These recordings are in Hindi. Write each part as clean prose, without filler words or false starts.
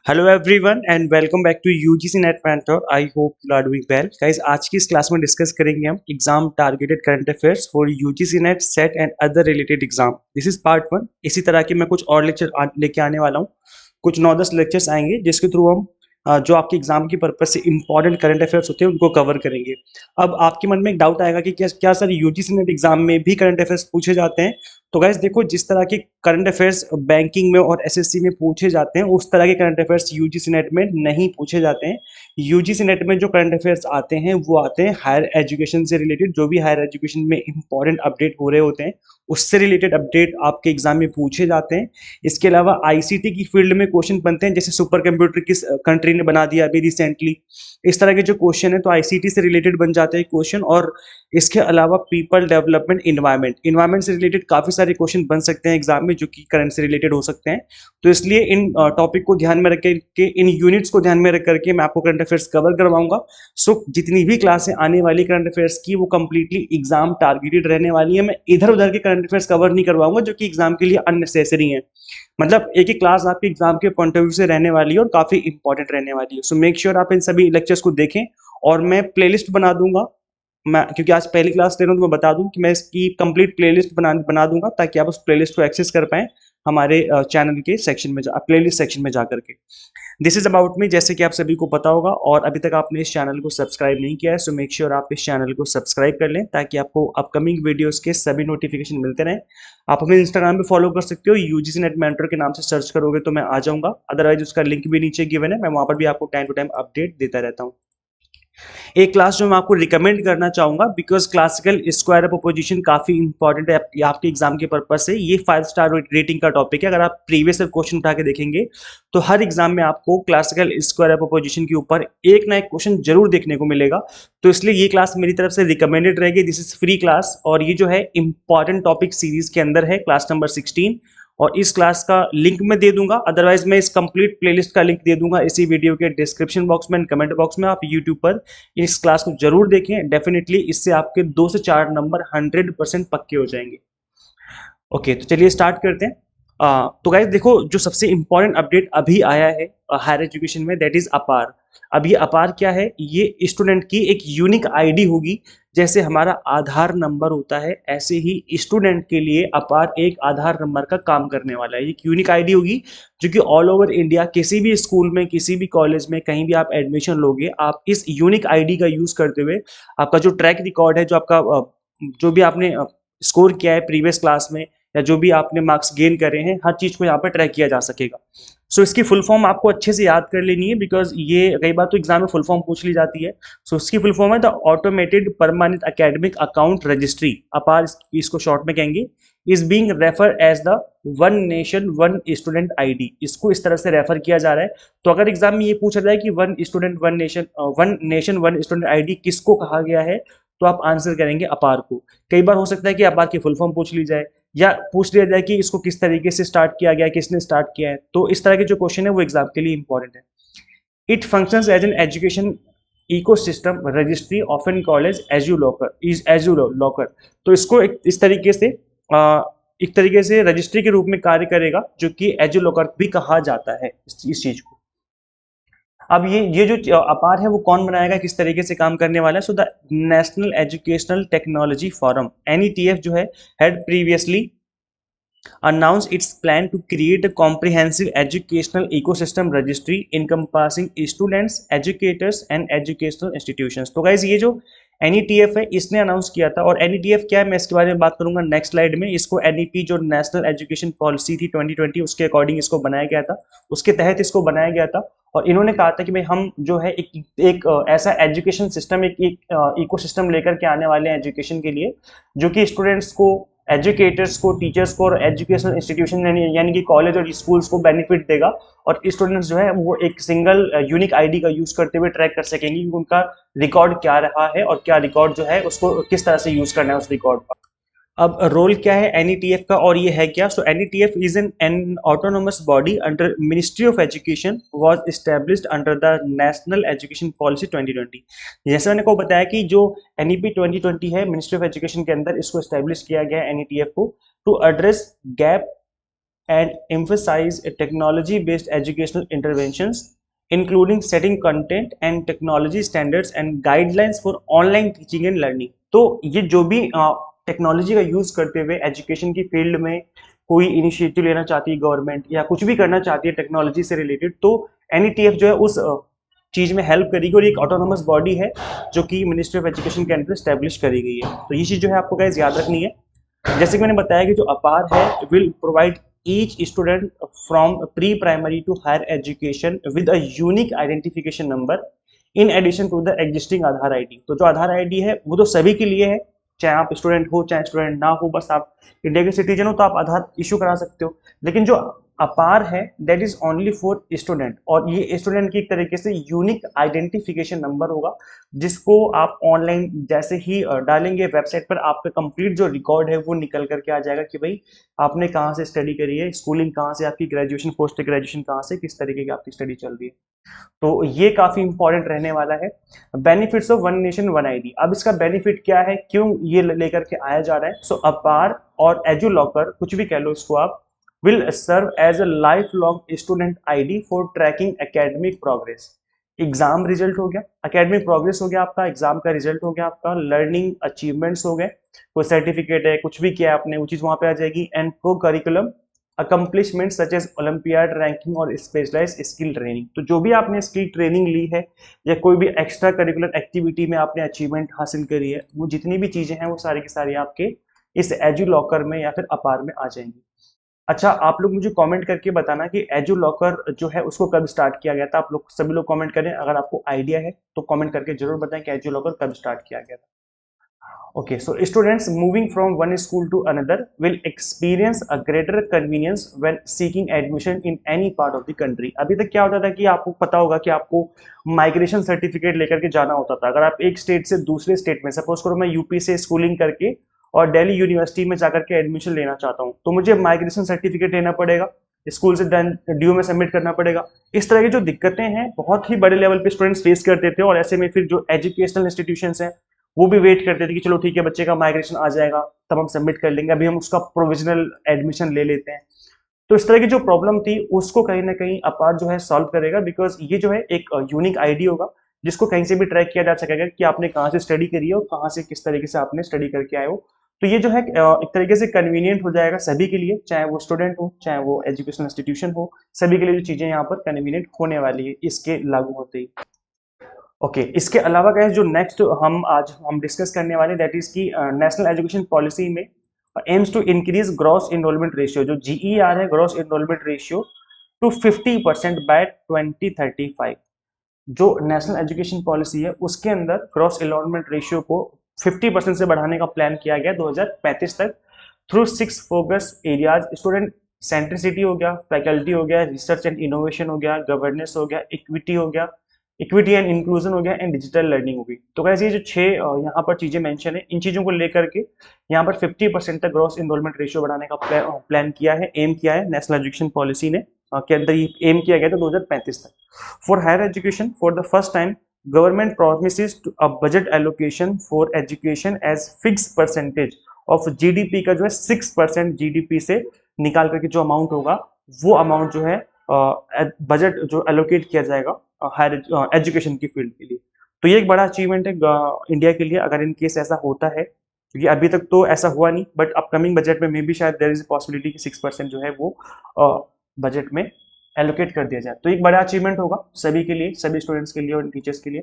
Hello everyone and welcome back to UGC NET mentor. I hope you are doing well guys. आज की इस क्लास में डिस्कस करेंगे हम exam targeted current affairs for UGC NET SET and other related exam. This is part one. इसी तरह के मैं कुछ और लेक्चर लेके आने वाला हूँ। कुछ 9-10 लेक्चर्स आएंगे जिसके थ्रू हम जो आपके एग्जाम की पर्पज से इंपॉर्टेंट करंट अफेयर्स होते हैं उनको कवर करेंगे। अब आपके मन में एक डाउट आएगा कि क्या क्या सर यूजीसी नेट एग्जाम में भी करंट अफेयर्स पूछे जाते हैं? तो गाइस देखो, जिस तरह के करंट अफेयर्स बैंकिंग में और एसएससी में पूछे जाते हैं उस तरह के करंट अफेयर्स यूजीसी नेट में नहीं पूछे जाते हैं। यूजीसी नेट में जो करंट अफेयर्स आते हैं वो आते हैं हायर एजुकेशन से रिलेटेड। जो भी हायर एजुकेशन में इंपॉर्टेंट अपडेट हो रहे होते हैं उससे रिलेटेड अपडेट आपके एग्जाम में पूछे जाते हैं। इसके अलावा आईसीटी की फील्ड में क्वेश्चन बनते हैं, जैसे सुपर कंप्यूटर किस कंट्री ने बना दिया अभी रिसेंटली, इस तरह के जो क्वेश्चन है तो आईसीटी से रिलेटेड बन जाते हैं क्वेश्चन। और इसके अलावा पीपल डेवलपमेंट, इन्वायरमेंट से रिलेटेड काफी सारे क्वेश्चन बन सकते हैं एग्जाम में जो कि करंट से रिलेटेड हो सकते हैं। तो इसलिए इन टॉपिक को ध्यान में रख के, इन यूनिट्स को ध्यान में रख करके मैं आपको करंट अफेयर्स कवर करवाऊंगा। सो जितनी भी क्लासें आने वाली करंट अफेयर्स की वो कंप्लीटली एग्जाम टारगेटेड रहने वाली है। मैं इधर उधर के करंट अफेयर्स कवर नहीं करवाऊंगा जो कि एग्जाम के लिए अननेसेसरी है। मतलब एक एक क्लास आपके एग्जाम के पॉइंट ऑफ व्यू से रहने वाली है और काफी इंपॉर्टेंट रहने वाली है। सो मेक श्योर आप इन सभी लेक्चर्स को देखें। और मैं प्लेलिस्ट बना दूंगा, मैं क्योंकि आज पहली क्लास ले रहा हूँ तो मैं बता दूं कि मैं इसकी कंप्लीट प्लेलिस्ट बना दूंगा ताकि आप उस प्लेलिस्ट को एक्सेस कर पाएं हमारे चैनल के सेक्शन में, प्लेलिस्ट सेक्शन में जा करके। दिस इज अबाउट मी, जैसे कि आप सभी को पता होगा और अभी तक आपने इस चैनल को सब्सक्राइब नहीं किया है सो मेक श्योर आप इस चैनल को सब्सक्राइब कर लें ताकि आपको अपकमिंग वीडियोस के सभी नोटिफिकेशन मिलते रहें। आप हमें इंस्टाग्राम पे फॉलो कर सकते हो, यूजीसी नेट मेंटर के नाम से सर्च करोगे तो मैं आ जाऊंगा। अदरवाइज उसका लिंक भी नीचे गिवन है, मैं वहां पर भी आपको टाइम टू टाइम अपडेट देता रहता हूँ। एक क्लास जो मैं आपको रिकमेंड करना चाहूंगा, because classical square of opposition काफी इंपॉर्टेंट है आपके एग्जाम के पर्पज से। ये 5 स्टार रेटिंग का टॉपिक है। अगर आप प्रीवियस क्वेश्चन उठा के देखेंगे तो हर एग्जाम में आपको क्लासिकल स्क्वायर ऑफ अपोजिशन के ऊपर एक ना एक क्वेश्चन जरूर देखने को मिलेगा। तो इसलिए ये क्लास मेरी तरफ से रिकमेंडेड रहेगी। दिस इज फ्री क्लास और ये जो है इंपॉर्टेंट टॉपिक सीरीज के अंदर है, क्लास नंबर 16। और इस क्लास का लिंक मैं दे दूंगा, अदरवाइज मैं इस कंप्लीट प्लेलिस्ट का लिंक दे दूंगा इसी वीडियो के डिस्क्रिप्शन बॉक्स में, कमेंट बॉक्स में। आप यूट्यूब पर इस क्लास को जरूर देखें, डेफिनेटली इससे आपके 2 से 4 नंबर 100% पक्के हो जाएंगे। ओके, तो चलिए स्टार्ट करते हैं। तो गाइस देखो, जो सबसे इंपॉर्टेंट अपडेट अभी आया है हायर एजुकेशन में, दैट इज अपार। अब ये अपार क्या है? ये स्टूडेंट की एक यूनिक आईडी होगी। जैसे हमारा आधार नंबर होता है ऐसे ही स्टूडेंट के लिए अपार एक आधार नंबर का काम करने वाला है। एक यूनिक आईडी होगी जो कि ऑल ओवर इंडिया किसी भी स्कूल में, किसी भी कॉलेज में, कहीं भी आप एडमिशन लोगे, आप इस यूनिक आईडी का यूज करते हुए आपका जो ट्रैक रिकॉर्ड है, जो आपका जो भी आपने स्कोर किया है प्रीवियस क्लास में या जो भी आपने मार्क्स गेन करे हैं, हर चीज को यहाँ पर ट्रैक किया जा सकेगा। सो इसकी फुल फॉर्म आपको अच्छे से याद कर लेनी है, बिकॉज ये कई बार तो एग्जाम में फुल फॉर्म पूछ ली जाती है। सो इसकी फुल फॉर्म है the automated permanent academic account registry, APAAR इसको शॉर्ट में कहेंगे। Is being refer as the one nation one student ID, इसको इस तरह से रेफर किया जा रहा है। तो अगर एग्जाम में ये पूछा जाए कि one student one student ID किसको कहा गया है, तो आप आंसर करेंगे अपार को। कई बार हो सकता है कि अपार की फुल फॉर्म पूछ ली जाए या पूछ लिया जाए कि इसको किस तरीके से स्टार्ट किया गया, किसने स्टार्ट किया है। तो इस तरह के जो क्वेश्चन है वो एग्जाम के लिए इंपॉर्टेंट है। It functions as an education ecosystem registry often called edu locker. तो इसको इस तरीके से एक तरीके से रजिस्ट्री के रूप में कार्य करेगा, जो कि एजू लॉकर भी कहा जाता है इस चीज को। अब ये जो अपार है वो कौन बनाएगा, किस तरीके से काम करने वाला है? So the national educational technology forum NETF जो है had previously announced its plan to create a comprehensive educational ecosystem registry encompassing students, educators and educational institutions। तो गाइज ये जो NETF है इसने अनाउंस किया था, और NETF क्या है मैं इसके बारे में बात करूंगा नेक्स्ट स्लाइड में। इसको NEP जो नेशनल एजुकेशन पॉलिसी थी 2020 उसके अकॉर्डिंग इसको बनाया गया था, उसके तहत इसको बनाया गया था। और इन्होंने कहा था कि भाई हम जो है एक ऐसा एजुकेशन सिस्टम, एक इकोसिस्टम लेकर के आने वाले हैं एजुकेशन के लिए, जो कि स्टूडेंट्स को, एजुकेटर्स को, टीचर्स को और एजुकेशनल इंस्टीट्यूशन यानी कि कॉलेज और स्कूल्स को बेनिफिट देगा। और स्टूडेंट्स जो है वो एक सिंगल यूनिक आईडी का यूज करते हुए ट्रैक कर सकेंगे कि उनका रिकॉर्ड क्या रहा है और क्या रिकॉर्ड जो है उसको किस तरह से यूज करना है उस रिकॉर्ड का। अब रोल क्या है एनईटीएफ का और ये है क्या? So NETF is an autonomous body under ministry of education, was established under the national education policy 2020। जैसे मैंने को बताया कि जो एनईपी 2020 है मिनिस्ट्री ऑफ एजुकेशन के अंदर, इसको एस्टैब्लिश किया गया है एनईटीएफ को to address gap and emphasize technology-based educational interventions, including setting content and technology standards and guidelines for online teaching and learning. तो ये जो भी टेक्नोलॉजी का यूज करते हुए एजुकेशन की फील्ड में कोई इनिशिएटिव लेना चाहती है गवर्नमेंट या कुछ भी करना चाहती है टेक्नोलॉजी से रिलेटेड, तो एनईटीएफ जो है उस चीज में हेल्प करेगी और एक ऑटोनोमस बॉडी है जो कि मिनिस्ट्री ऑफ एजुकेशन के अंडर स्टैब्लिश करी गई है। तो ये चीज जो है आपको गाइस याद रखनी है। जैसे कि मैंने बताया कि जो अपार है will provide each student from pre primary to higher education with a unique identification number in addition to the existing Aadhaar ID. तो जो आधार आईडी है वो तो सभी के लिए है, चाहे आप स्टूडेंट हो चाहे स्टूडेंट ना हो, बस आप इंडिया के सिटीजन हो तो आप आधार इशू करा सकते हो। लेकिन जो अपार है that is only for student, और ये स्टूडेंट की एक तरीके से यूनिक आइडेंटिफिकेशन नंबर होगा जिसको आप ऑनलाइन जैसे ही डालेंगे वेबसाइट पर, आपका कंप्लीट जो रिकॉर्ड है वो निकल करके आ जाएगा कि भाई आपने कहाँ से स्टडी करी है, स्कूलिंग कहाँ से, आपकी ग्रेजुएशन पोस्ट ग्रेजुएशन कहाँ से, किस तरीके की आपकी स्टडी चल रही है। तो ये काफी इंपॉर्टेंट रहने वाला है। Benefits of one nation one ID, अब इसका बेनिफिट क्या है, क्यों ये लेकर के आया जा रहा है। सो अपार और एजू लॉकर, कुछ भी कह लो इसको आप, will serve as a lifelong student ID for tracking academic progress। Exam result हो गया, एकेडमिक प्रोग्रेस हो गया आपका, एग्जाम का रिजल्ट हो गया आपका, लर्निंग अचीवमेंट्स हो गए, कोई सर्टिफिकेट है, कुछ भी किया आपने वो चीज वहां पे आ जाएगी, and co curriculum accomplishment such as olympiad ranking और स्पेशलाइज स्किल ट्रेनिंग। तो जो भी आपने स्किल ट्रेनिंग ली है या कोई भी एक्स्ट्रा करिकुलर एक्टिविटी में आपने अचीवमेंट हासिल करी है, वो जितनी भी चीजें हैं वो सारी की सारी आपके इस एजू लॉकर में या फिर अपार में आ जाएंगी। अच्छा, आप लोग मुझे कमेंट करके बताना कि एजू लॉकर जो है उसको कब स्टार्ट किया गया था। आप लोग सभी लोग कमेंट करें, अगर आपको आइडिया है तो कमेंट करके जरूर बताएं कि एजू लॉकर कब स्टार्ट किया गया था। Okay, so students moving from one school to another will experience a greater convenience when seeking admission in any part of the country. अभी तक क्या होता था कि आपको पता होगा कि आपको माइग्रेशन सर्टिफिकेट लेकर के जाना होता था। अगर आप एक स्टेट से दूसरे स्टेट में, सपोज करो मैं यूपी से स्कूलिंग करके और दिल्ली यूनिवर्सिटी में जाकर के एडमिशन लेना चाहता हूँ, तो मुझे माइग्रेशन सर्टिफिकेट लेना पड़ेगा, स्कूल से ड्यू में सबमिट करना पड़ेगा। इस तरह की जो दिक्कतें हैं बहुत ही बड़े लेवल पे स्टूडेंट्स फेस करते थे, और ऐसे में फिर जो एजुकेशनल इंस्टीट्यूशंस हैं वो भी वेट करते थे कि चलो ठीक है बच्चे का माइग्रेशन आ जाएगा तब हम सबमिट कर लेंगे, अभी हम उसका प्रोविजनल एडमिशन ले लेते हैं। तो इस तरह की जो प्रॉब्लम थी उसको कहीं ना कहीं अपार जो है सॉल्व करेगा, बिकॉज ये जो है एक यूनिक आईडी होगा जिसको कहीं से भी ट्रैक किया जा सकेगा कि आपने कहाँ से स्टडी करी है और कहाँ से किस तरीके से आपने स्टडी करके आए हो। तो ये जो है एक तरीके से कन्वीनियंट हो जाएगा सभी के लिए, चाहे वो स्टूडेंट हो चाहे वो एजुकेशनल इंस्टीट्यूशन हो, सभी के लिए जो चीजें यहाँ पर कन्वीनियंट होने वाली है इसके लागू होते ही। ओके, इसके अलावा गाइस जो नेक्स्ट हम डिस्कस करने वाले दैट इज की नेशनल एजुकेशन पॉलिसी में aims to increase gross enrolment ratio, जो जीईआर है gross enrolment ratio to 50% by 2035। जो नेशनल एजुकेशन पॉलिसी है उसके अंदर ग्रॉस इनरोलमेंट रेशियो को 50% से बढ़ाने का प्लान किया गया 2035 तक through 6 focus areas. Student centricity हो गया, फैकल्टी हो गया, रिसर्च एंड इनोवेशन हो गया, गवर्नेंस हो गया, इक्विटी हो गया, इक्विटी एंड इंक्लूजन हो गया, एंड डिजिटल लर्निंग हो गई। तो कैसे ये जो 6 यहाँ पर चीजें मेंशन है, इन चीजों को लेकर के यहाँ पर 50% तक ग्रॉस इनरोलमेंट रेशियो बढ़ाने का प्लान किया है, एम किया है नेशनल एजुकेशन पॉलिसी ने के अंदर ये एम किया गया था 2035 तक। For higher education for the first time government promises a budget allocation for education as fix percentage of GDP का जो है 6% जीडीपी से निकाल करके जो अमाउंट होगा वो अमाउंट जो है बजट जो एलोकेट किया जाएगा हायर एजुकेशन की फील्ड के लिए। तो ये एक बड़ा अचीवमेंट है इंडिया के लिए अगर इन केस ऐसा होता है, क्योंकि अभी तक तो ऐसा हुआ नहीं, बट अपकमिंग बजट में मे भी शायद देयर इज पॉसिबिलिटी कि 6% जो है वो बजट में एलोकेट कर दिया जाए। तो एक बड़ा अचीवमेंट होगा सभी के लिए, सभी स्टूडेंट्स के लिए और टीचर्स के लिए।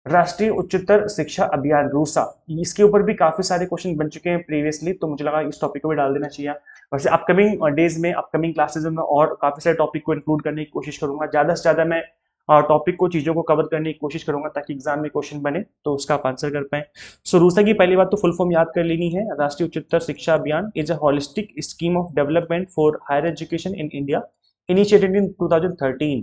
राष्ट्रीय उच्चतर शिक्षा अभियान रूसा, इसके ऊपर भी काफी सारे क्वेश्चन बन चुके हैं प्रीवियसली, तो मुझे लगा इस टॉपिक को भी डाल देना चाहिए। वैसे अपकमिंग डेज में अपकमिंग क्लासेज में और काफी सारे टॉपिक को इंक्लूड करने की कोशिश करूंगा, ज्यादा से ज्यादा मैं टॉपिक को चीजों को कवर करने की कोशिश करूंगा ताकि एग्जाम में क्वेश्चन बने तो उसका आप आंसर कर पाए। सो रूसा की पहली बात तो फुल फॉर्म याद कर लेनी है। राष्ट्रीय उच्चतर शिक्षा अभियान is a holistic scheme of development for higher education in India initiated in 2013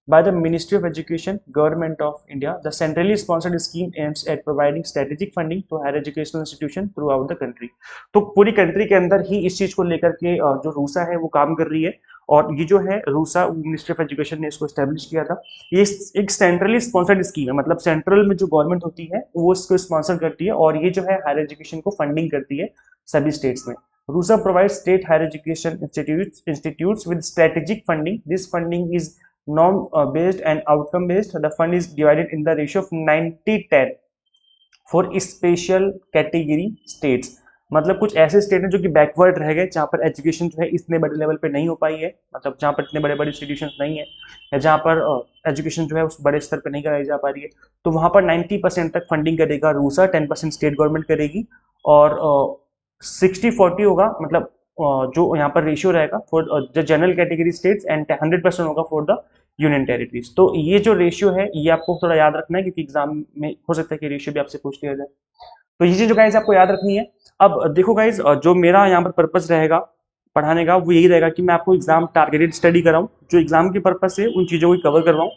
by the Ministry of Education, Government of India. The centrally sponsored scheme aims at providing strategic funding to higher educational institutions throughout the country. तो पूरी कंट्री के अंदर ही इस चीज को लेकर के जो रूसा है वो काम कर रही है, और ये जो है रूसा मिनिस्ट्री ऑफ एजुकेशन ने इसको एस्टेब्लिश किया था। ये एक सेंट्रली स्पॉन्सर्ड स्कीम है, मतलब सेंट्रल में जो गवर्नमेंट होती है वो इसको स्पॉन्सर करती है और ये जो है हायर एजुकेशन को फंडिंग करती है सभी स्टेट्स में। RUSA provides state higher education institutes with strategic funding. This funding is norm based and outcome based. The fund is divided in the ratio of 90-10 for special category states. मतलब कुछ ऐसे स्टेट हैं जो कि बैकवर्ड रह गए, जहाँ पर एजुकेशन जो है इतने बड़े लेवल पे नहीं हो पाई है, मतलब जहाँ पर इतने बड़े बड़े इंस्टीट्यूशन नहीं है, या जहाँ पर एजुकेशन जो है उस बड़े स्तर पर नहीं कराई जा पा रही है, तो वहाँ पर 90% तक फंडिंग करेगा रूसा, 10% स्टेट गवर्नमेंट करेगी, और 60-40 होगा, मतलब जो यहाँ पर रेशियो रहेगा for the general category states and 100% होगा फॉर द यूनियन टेरिटरीज। तो ये जो रेशियो है ये आपको थोड़ा याद रखना है, क्योंकि एग्जाम में हो सकता है कि रेशियो भी आपसे पूछ लिया जाए। तो ये चीज जो गाइज आपको याद रखनी है। अब देखो गाइज, जो मेरा यहाँ पर पर्पस रहेगा पढ़ाने का वो यही रहेगा कि मैं आपको एग्जाम टारगेटेड स्टडी कराऊं, जो एग्जाम के पर्पज से उन चीजों को कवर करवाऊं।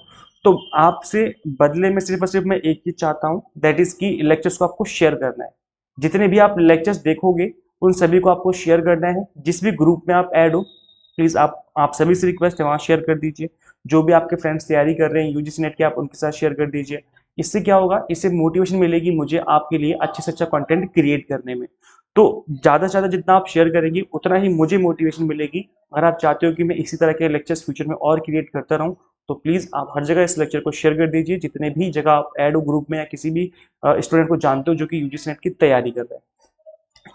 तो आपसे बदले में सिर्फ और सिर्फ मैं एक चीज चाहता हूँ, दैट इज की लेक्चर्स को आपको शेयर करना है। जितने भी आप लेक्चर्स देखोगे उन सभी को आपको शेयर करना है। जिस भी ग्रुप में आप ऐड हो प्लीज आप सभी से रिक्वेस्ट है वहाँ शेयर कर दीजिए। जो भी आपके फ्रेंड्स तैयारी कर रहे हैं यूजीसी नेट के, आप उनके साथ शेयर कर दीजिए। इससे क्या होगा, इससे मोटिवेशन मिलेगी मुझे आपके लिए अच्छे से अच्छा कंटेंट क्रिएट करने में। तो ज़्यादा से ज़्यादा जितना आप शेयर करेंगे उतना ही मुझे मोटिवेशन मिलेगी। अगर आप चाहते हो कि मैं इसी तरह के लेक्चर्स फ्यूचर में और क्रिएट करता रहूँ, तो प्लीज़ आप हर जगह इस लेक्चर को शेयर कर दीजिए। जितने भी जगह आप ऐड हो ग्रुप में, या किसी भी स्टूडेंट को जानते हो जो कि यूजीसी नेट की तैयारी कर रहे हैं।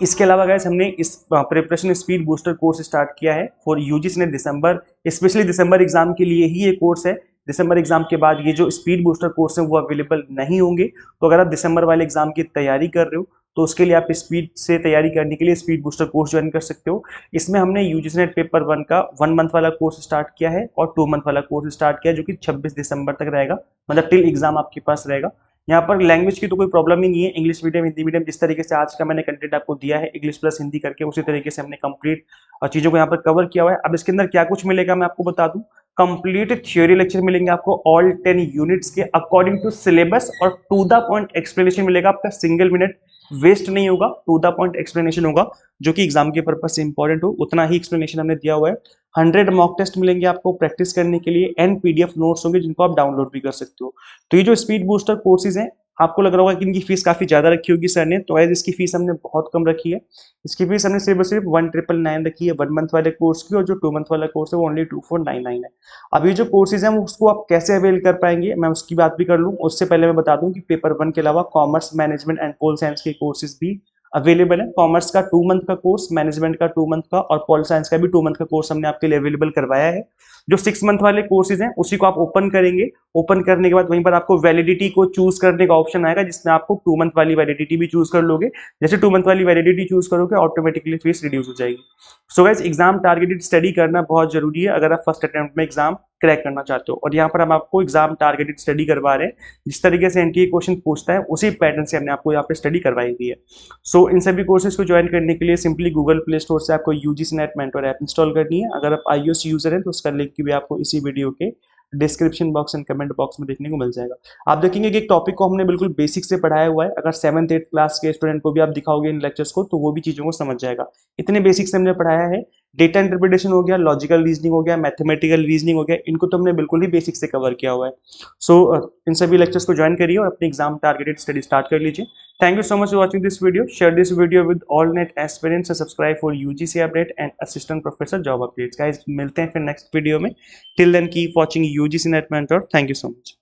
इसके अलावा गाइस हमने इस preparation speed booster course start किया है for UGC net December, specially December exam के लिए ही ये कोर्स है। दिसंबर एग्जाम के बाद ये जो स्पीड बूस्टर कोर्स है वो अवेलेबल नहीं होंगे। तो अगर आप दिसंबर वाले एग्जाम की तैयारी कर रहे हो तो उसके लिए आप स्पीड से तैयारी करने के लिए स्पीड बूस्टर कोर्स ज्वाइन कर सकते हो। इसमें हमने यूजीसी नेट पेपर 1 का 1 मंथ वाला कोर्स स्टार्ट किया है और 2 मंथ वाला कोर्स स्टार्ट किया है, जो कि 26 दिसंबर तक रहेगा, मतलब टिल एग्जाम आपके पास रहेगा। यहाँ पर लैंग्वेज की तो कोई प्रॉब्लम ही नहीं है। इंग्लिश मीडियम, हिंदी मीडियम, जिस तरीके से आज का मैंने कंटेंट आपको दिया है इंग्लिश प्लस हिंदी करके, उसी तरीके से हमने कंप्लीट चीजों को यहाँ पर कवर किया हुआ है। अब इसके अंदर क्या कुछ मिलेगा मैं आपको बता दूं। कंप्लीट थ्योरी लेक्चर मिलेंगे आपको ऑल 10 यूनिट्स के अकॉर्डिंग टू सिलेबस, और टू द पॉइंट एक्सप्लेनेशन मिलेगा। आपका सिंगल मिनट वेस्ट नहीं होगा, टू द पॉइंट एक्सप्लेनेशन होगा, जो कि एग्जाम के पर्पज से इंपॉर्टेंट हो उतना ही एक्सप्लेनेशन हमने दिया हुआ है। 100 मॉक टेस्ट मिलेंगे आपको प्रैक्टिस करने के लिए, एंड पीडीएफ नोट्स होंगे जिनको आप डाउनलोड भी कर सकते हो। तो ये जो स्पीड बूस्टर कोर्सेज हैं, आपको लग रहा होगा कि इनकी फीस काफी ज्यादा रखी होगी सर ने, तो गाइस इसकी फीस हमने बहुत कम रखी है। इसकी फीस हमने सिर्फ और सिर्फ 1999 रखी है 1 मंथ वाले कोर्स की, और जो 2 मंथ वाला कोर्स है वो ओनली 2499 है। अभी जो कोर्सेज हैं उसको आप कैसे अवेल कर पाएंगे मैं उसकी बात भी कर लूँ। उससे पहले मैं बता दूं कि पेपर 1 के अलावा commerce, management and pol science के कोर्सेज भी अवेलेबल है। कॉमर्स का 2 मंथ का कोर्स, मैनेजमेंट का 2 मंथ का, और पॉल साइंस का भी 2 मंथ का कोर्स हमने आपके लिए अवेलेबल करवाया है। जो 6 मंथ वाले कोर्सेज हैं उसी को आप ओपन करेंगे। ओपन करने के बाद वहीं पर आपको वैलिडिटी को चूज करने का ऑप्शन आएगा, जिसमें आपको 2 मंथ वाली वैलिडिटी भी चूज कर लोगे। जैसे 2 मंथ वाली वैलिडिटी चूज करोगे ऑटोमेटिकली फीस रिड्यूस हो जाएगी। So guys, exam targeted study करना बहुत जरूरी है अगर आप फर्स्ट अटेम्प्ट में एग्जाम क्रैक करना चाहते हो। और यहाँ पर हम आपको एग्जाम टारगेटेड स्टडी करवा रहे हैं, जिस तरीके से एनटीए क्वेश्चन पूछता है उसी पैटर्न से हमने आपको यहाँ पे स्टडी करवाई हुई है। सो इन सभी कोर्सेज को ज्वाइन करने के लिए सिंपली गूगल प्ले स्टोर से आपको UGC NET mentor app install करनी है। अगर आप iOS यूजर हैं तो उसका लिंक भी आपको इसी वीडियो के description box and comment box में देखने को मिल जाएगा। आप देखेंगे कि एक टॉपिक को हमने बिल्कुल बेसिक से पढ़ाया हुआ है। अगर 7th-8th क्लास के स्टूडेंट को भी आप दिखाओगे इन लेक्चर्स को तो वो भी चीजों को समझ जाएगा। इतने बेसिक से हमने पढ़ाया है। डेटा इंटरप्रिटेशन हो गया, लॉजिकल रीजनिंग हो गया, मैथमेटिकल रीजनिंग हो गया, इनको तो हमने बिल्कुल ही बेसिक से कवर किया हुआ है। सो इन सभी लेक्चर्स को ज्वाइन करिए और अपनी एग्जाम टारगेटेड स्टडी स्टार्ट कर लीजिए। Thank you so much for watching this video. Share this video with all net aspirants and subscribe for UGC update and assistant professor job updates. Guys, मिलते हैं फिर नेक्स्ट वीडियो में। Till then keep watching UGC Net Mentor. Thank you so much.